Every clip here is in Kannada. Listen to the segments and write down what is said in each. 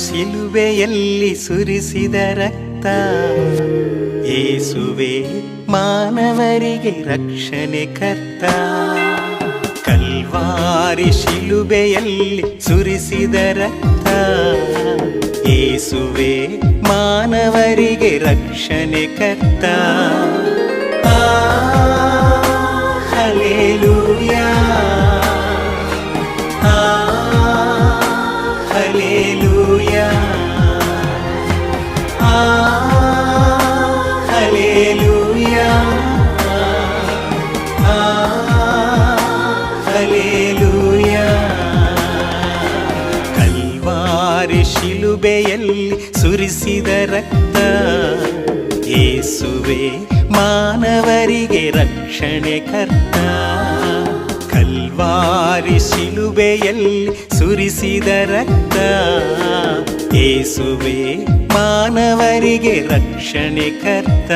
ಶಿಲುಬೆಯಲ್ಲಿ ಸುರಿಸಿದ ರಕ್ತ ಯೇಸುವೆ ಮಾನವರಿಗೆ ರಕ್ಷಣೆ ಕರ್ತ. ಕಲ್ವಾರಿ ಶಿಲುಬೆಯಲ್ಲಿ ಸುರಿಸಿದ ರಕ್ತ ಯೇಸುವೆ ಮಾನವರಿಗೆ ರಕ್ಷಣೆ ಕರ್ತ. Hallelujah hallelujah hallelujah hallelujah. Calvary ಶಿಲುಬೆಯಲ್ಲಿ ಸುರಿಸಿದ ರಕ್ತ ಯೇಸುವೆ ಮಾನವರಿಗೆ ರಕ್ಷಣೆ ಕರ್ತ. ಕಲ್ವಾರಿ ಶಿಲುಬೆಯಲ್ಲಿ ಸುರಿಸಿದ ರಕ್ತ ಯೇಸುವೆ ಮಾನವರಿಗೆ ರಕ್ಷಣೆ ಕರ್ತ.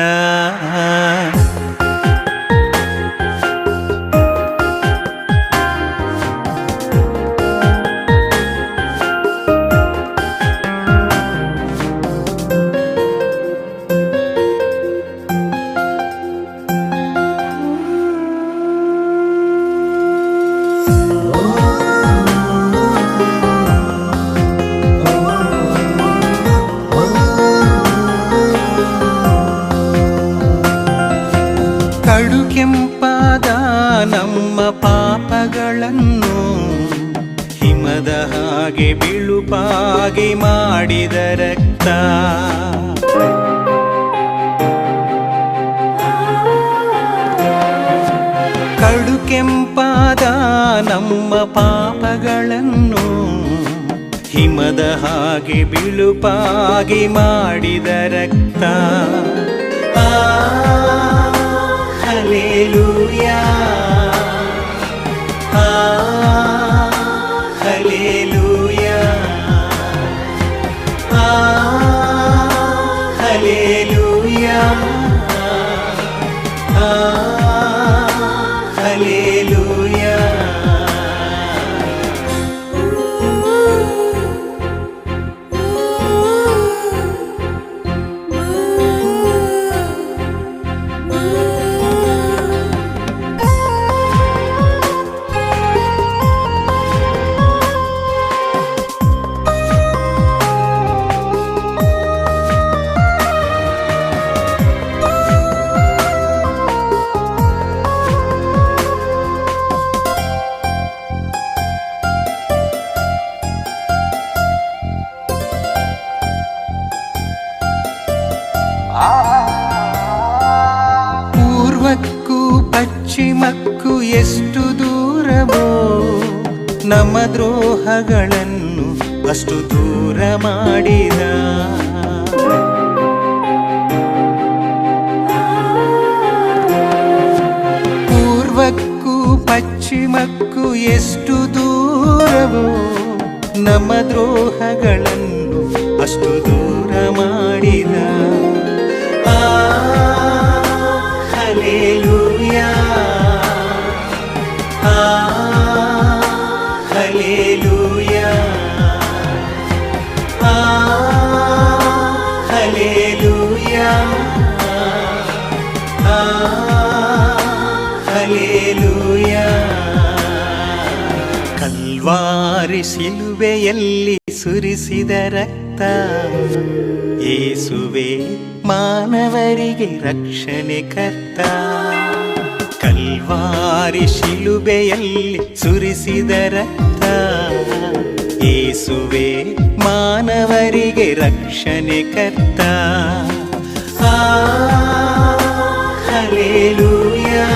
ಕಡು ಕೆಂಪಾದ ನಮ್ಮ ಪಾಪಗಳನ್ನು ಹಿಮದ ಹಾಗೆ ಬಿಳುಪಾಗಿ ಮಾಡಿದ ರಕ್ತ. ಕಡು ಕೆಂಪಾದ ನಮ್ಮ ಪಾಪಗಳನ್ನು ಹಿಮದ ಹಾಗೆ ಬಿಳುಪಾಗಿ ಮಾಡಿದ ರಕ್ತ. Hallelujah hallelujah hallelujah hallelujah. ಪೂರ್ವಕ್ಕೂ ಪಶ್ಚಿಮಕ್ಕೂ ಎಷ್ಟು ದೂರವೋ ನಮ್ಮ ದ್ರೋಹಗಳನ್ನು ಅಷ್ಟು ದೂರ ಮಾಡಿದ. ಪೂರ್ವಕ್ಕೂ ಪಶ್ಚಿಮಕ್ಕೂ ಎಷ್ಟು ದೂರವೋ ನಮ್ಮ ದ್ರೋಹಗಳನ್ನು ಅಷ್ಟು ದೂರ ಮಾಡಿದ. Hallelujah hallelujah hallelujah hallelujah. Calvary ಶಿಲುಬೆಯಲ್ಲಿ ಸುರಿಸಿದ ರಕ್ತ ಯೇಸುವೆ ಮಾನವರಿಗೆ ರಕ್ಷಣೆ ಕರ್ತ. ಕಲ್ವಾರಿ ಶಿಲುಬೆಯಲ್ಲಿ ಸುರಿಸಿದ ರಕ್ತ ಯೇಸುವೆ ಮಾನವರಿಗೆ ರಕ್ಷಣೆ ಕರ್ತ. ಹಲ್ಲೆಲೂಯಾ